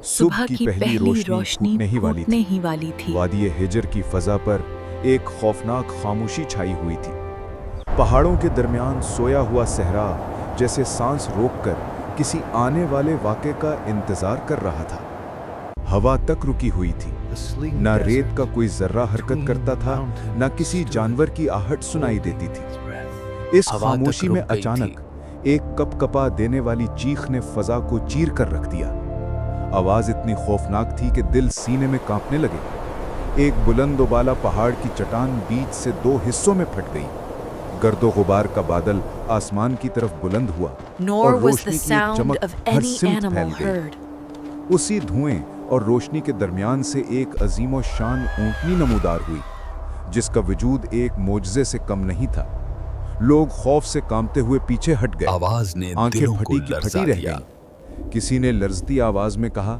सुबह की पहली रोशनी फूटने ही वाली थी। वादी हिजर की फजा पर एक खौफनाक खामोशी छाई हुई थी। पहाड़ों के दरमियान सोया हुआ सहरा जैसे सांस रोककर किसी आने वाले वाक़े का इंतजार कर रहा था। हवा तक रुकी हुई थी, ना रेत का कोई जर्रा हरकत करता था, ना किसी जानवर की आहट सुनाई देती थी। इस खामोशी में अचानक एक कपकपा देने वाली चीख ने फजा को चीर कर रख दिया। आवाज इतनी खौफनाक थी कि दिल सीने में कांपने लगे। एक बुलंद उबाला पहाड़ की चट्टान बीच से दो हिस्सों में फट गई। गर्दो गुबार का बादल आसमान की तरफ बुलंद हुआ और रोशनी की एक चमक हर सिमत फैल गई। उसी धुएं और रोशनी के दरमियान से एक अजीमो शान ऊंटनी नमूदार हुई, जिसका वजूद एक मोजज़े से कम नहीं था। लोग खौफ से कांपते हुए पीछे हट गए। आवाज ने आंखें दिलों को फटी की लरजा फटी रह दिया। गईं। किसी ने लर्जती आवाज में कहा,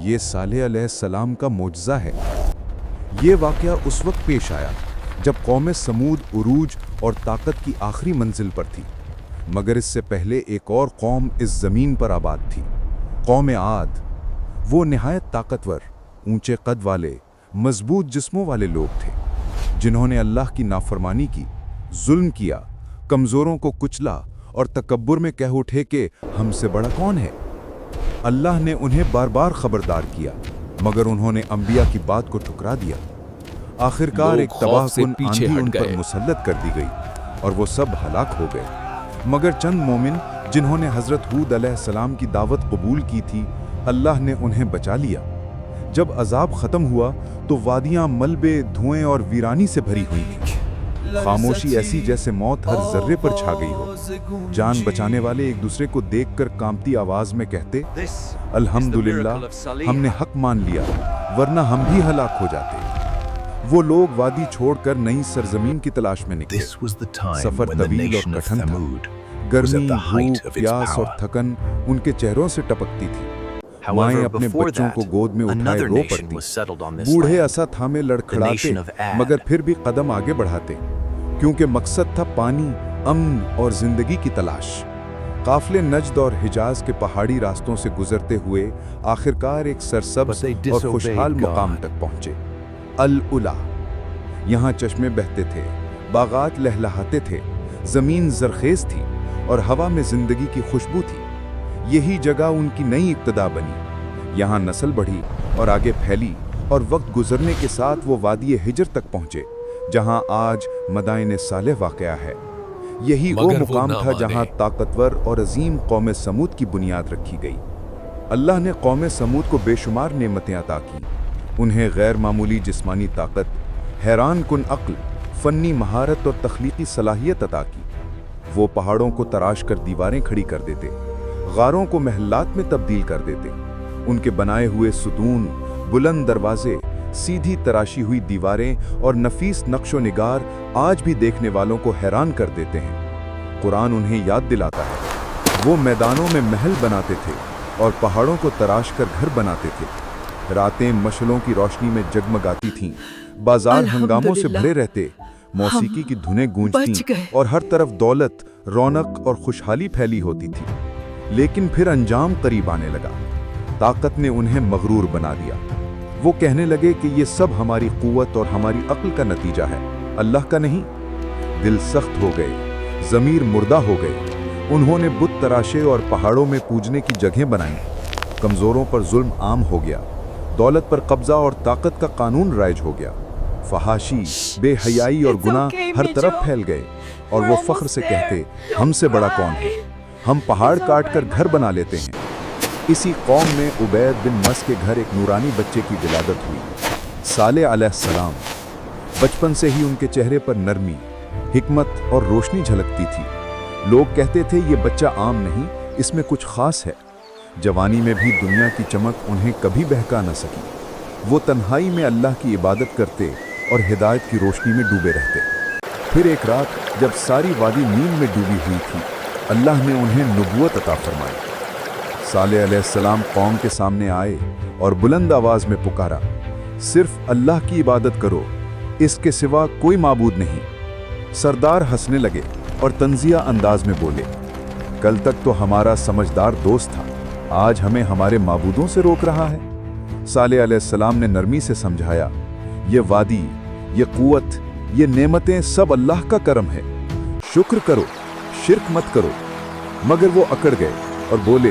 ये सालेह अलैहिस्सलाम का मोजज़ा है। ये वाकया उस वक्त पेश आया जब कौम समूद उरूज और ताकत की आखिरी मंजिल पर थी, मगर इससे पहले एक और कौम इस जमीन पर आबाद थी, कौम आद। वो निहायत ताकतवर, ऊंचे कद वाले, मजबूत जिस्मों वाले लोग थे, जिन्होंने अल्लाह की नाफरमानी की, जुल्म किया, कमजोरों को कुचला और तकब्बुर में कह उठे कि हमसे बड़ा कौन है। अल्लाह ने उन्हें बार बार खबरदार किया, मगर उन्होंने अंबिया की बात को ठुकरा दिया। आखिरकार एक तबाहकुन आंधी उन पर मुसल्लत कर दी गई और वो सब हलाक हो गए। मगर चंद मोमिन जिन्होंने हजरत हूद अलैहिस्सलाम की दावत कबूल की थी, अल्लाह ने उन्हें बचा लिया। जब अजाब खत्म हुआ तो वादियां मलबे, धुएं और वीरानी से भरी हुई थी। खामोशी ऐसी जैसे मौत हर जर्रे पर छा गई हो। जान बचाने वाले एक दूसरे को देखकर कांपती आवाज में कहते, अल्हम्दुलिल्लाह, हमने हक मान लिया, वरना हम भी हलाक हो जाते। वो लोग वादी छोड़कर नई सरजमीन की तलाश में निकले। सफर तवील और कठिन था। गर्मी, भूख, प्यास और थकन उनके चेहरों से टपकती थी। माएं अपने बच्चों को गोद में उठाए रो पड़ती। बूढ़े असा थामे लड़खड़ाते, मगर फिर भी कदम आगे बढ़ाते, क्योंकि मकसद था पानी, अमन और जिंदगी की तलाश। काफिले नजद और हिजाज के पहाड़ी रास्तों से गुजरते हुए आखिरकार एक सरसब्ज और खुशहाल मुकाम तक पहुंचे, अल उला। यहाँ चश्मे बहते थे, बागात लहलहाते थे, जमीन जरखेज थी और हवा में जिंदगी की खुशबू थी। यही जगह उनकी नई इब्तिदा बनी। यहाँ नस्ल बढ़ी और आगे फैली और वक्त गुजरने के साथ वो वादी हिजर तक पहुंचे, जहाँ आज मदाइन सालेह वाक़या है। यही वो मुकाम था जहाँ ताकतवर और अजीम कौम समूद की बुनियाद रखी गई। अल्लाह ने कौम समूद को बेशुमार नेमतें अता की। उन्हें गैर मामूली जिस्मानी ताकत, हैरान कुन अक्ल, फ़न्नी महारत और तख्लीकी सलाहियत अता की। वो पहाड़ों को तराश कर दीवारें खड़ी कर देते, गारों को महलात में तब्दील कर देते। उनके बनाए हुए सुतून, बुलंद दरवाजे, सीधी तराशी हुई दीवारें और नफीस नक्शो निगार आज भी देखने वालों को हैरान कर देते हैं। कुरान उन्हें याद दिलाता है, वो मैदानों में महल बनाते थे और पहाड़ों को तराश कर घर बनाते थे। रातें मशलों की रोशनी में जगमगाती थीं, बाजार हंगामों से भरे रहते, मौसीकी की धुनें गूंजती और हर तरफ दौलत, रौनक और खुशहाली फैली होती थी। लेकिन फिर अंजाम करीब आने लगा। ताकत ने उन्हें मगरूर बना दिया। वो कहने लगे कि ये सब हमारी कुव्वत और हमारी अक्ल का नतीजा है, अल्लाह का नहीं। दिल सख्त हो गए, ज़मीर मुर्दा हो गए। उन्होंने बुत तराशे और पहाड़ों में पूजने की जगहें बनाई। कमज़ोरों पर जुल्म आम हो गया। दौलत पर कब्जा और ताकत का कानून राइज हो गया। फहाशी, बेहयाई और गुनाह हर तरफ फैल गए और वो फख्र से कहते, हमसे बड़ा कौन है, हम पहाड़ काट कर घर बना लेते हैं। इसी कौम में उबैद बिन मस के घर एक नूरानी बच्चे की विलादत हुई, सालेह अलैहिस्सलाम। बचपन से ही उनके चेहरे पर नरमी, हिकमत और रोशनी झलकती थी। लोग कहते थे, ये बच्चा आम नहीं, इसमें कुछ खास है। जवानी में भी दुनिया की चमक उन्हें कभी बहका न सकी। वो तन्हाई में अल्लाह की इबादत करते और हिदायत की रोशनी में डूबे रहते। फिर एक रात जब सारी वादी नींद में डूबी हुई थी, अल्लाह ने उन्हें नबूवत अता फरमाई। सालेह अलैहिस्सलाम कौम के सामने आए और बुलंद आवाज में पुकारा, सिर्फ अल्लाह की इबादत करो, इसके सिवा कोई माबूद नहीं। सरदार हंसने लगे और तंजिया अंदाज में बोले, कल तक तो हमारा समझदार दोस्त था, آج ہمیں ہمارے معبودوں سے روک رہا ہے؟ صالح علیہ السلام نے نرمی سے سمجھایا، یہ وادی، یہ قوت، یہ نعمتیں سب اللہ کا کرم ہے، شکر کرو، شرک مت کرو۔ مگر وہ اکڑ گئے اور بولے،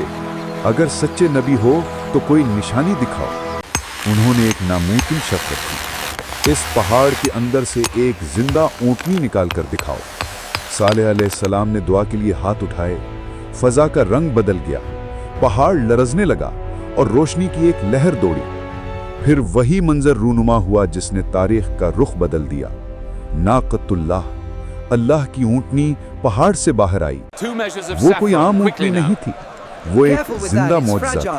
اگر سچے نبی ہو تو کوئی نشانی دکھاؤ۔ انہوں نے ایک ناممکن شرط رکھی، اس پہاڑ کے اندر سے ایک زندہ اونٹنی نکال کر دکھاؤ۔ صالح علیہ السلام نے دعا کے لیے ہاتھ اٹھائے، فضا کا رنگ بدل گیا، پہاڑ لرزنے لگا اور روشنی کی ایک لہر دوڑی۔ پھر وہی منظر رونما ہوا جس نے تاریخ کا رخ بدل دیا۔ ناقۃ اللہ، اللہ کی اونٹنی پہاڑ سے باہر آئی۔ وہ کوئی عام اونٹنی نہیں تھی، وہ ایک زندہ معجزہ تھا۔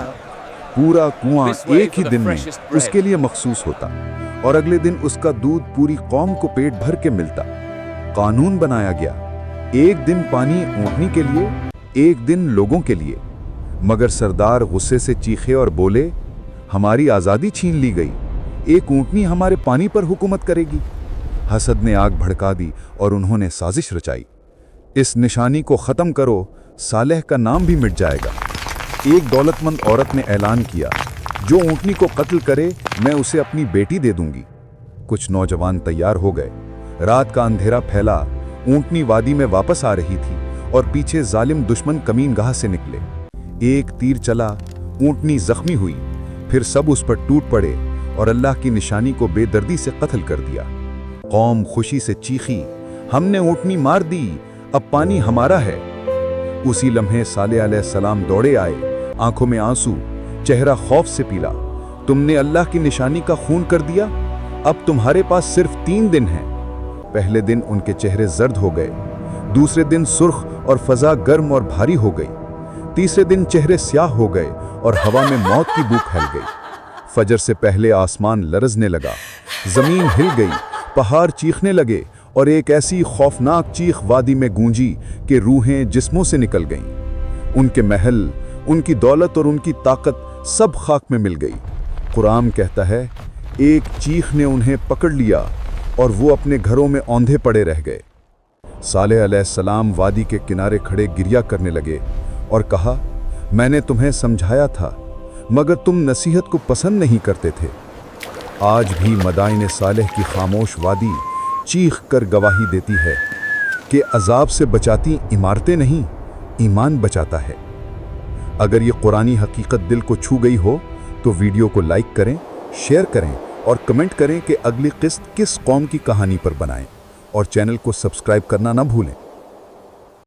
پورا کنواں ایک ہی دن میں اس کے لیے مخصوص ہوتا اور اگلے دن اس کا دودھ پوری قوم کو پیٹ بھر کے ملتا۔ قانون بنایا گیا، ایک دن پانی اونٹنی کے لیے، ایک دن لوگوں کے لیے۔ مگر سردار غصے سے چیخے اور بولے، ہماری آزادی چھین لی گئی، ایک اونٹنی ہمارے پانی پر حکومت کرے گی۔ حسد نے آگ بھڑکا دی اور انہوں نے سازش رچائی، اس نشانی کو ختم کرو، صالح کا نام بھی مٹ جائے گا۔ ایک دولت مند عورت نے اعلان کیا، جو اونٹنی کو قتل کرے میں اسے اپنی بیٹی دے دوں گی۔ کچھ نوجوان تیار ہو گئے، رات کا اندھیرا پھیلا، اونٹنی وادی میں واپس آ رہی تھی اور پیچھے ظالم دشمن کمین گاہ سے نکلے۔ ایک تیر چلا، اونٹنی زخمی ہوئی، پھر سب اس پر ٹوٹ پڑے اور اللہ کی نشانی کو بے دردی سے قتل کر دیا۔ قوم خوشی سے چیخی، ہم نے اونٹنی مار دی، اب پانی ہمارا ہے۔ اسی لمحے صالح علیہ السلام دوڑے آئے، آنکھوں میں آنسو، چہرہ خوف سے پیلا۔ تم نے اللہ کی نشانی کا خون کر دیا، اب تمہارے پاس صرف 3 دن ہیں۔ پہلے دن ان کے چہرے زرد ہو گئے، دوسرے دن سرخ اور فضا گرم اور بھاری ہو گئی، تیسرے دن چہرے سیاہ ہو گئے اور ہوا میں موت کی بو پھیل گئی۔ فجر سے پہلے آسمان لرزنے لگا، زمین ہل گئی، پہاڑ چیخنے لگے اور ایک ایسی خوفناک چیخ وادی میں گونجی کہ روحیں جسموں سے نکل گئیں۔ ان کے محل، ان کی دولت اور ان کی طاقت سب خاک میں مل گئی۔ قرآن کہتا ہے، ایک چیخ نے انہیں پکڑ لیا اور وہ اپنے گھروں میں اوندھے پڑے رہ گئے۔ صالح علیہ السلام وادی کے کنارے کھڑے گریہ کرنے لگے اور کہا، میں نے تمہیں سمجھایا تھا مگر تم نصیحت کو پسند نہیں کرتے تھے۔ آج بھی مدائن صالح کی خاموش وادی چیخ کر گواہی دیتی ہے کہ عذاب سے بچاتی عمارتیں نہیں، ایمان بچاتا ہے۔ اگر یہ قرآنی حقیقت دل کو چھو گئی ہو تو ویڈیو کو لائک کریں، شیئر کریں اور کمنٹ کریں کہ اگلی قسط کس قوم کی کہانی پر بنائیں، اور چینل کو سبسکرائب کرنا نہ بھولیں۔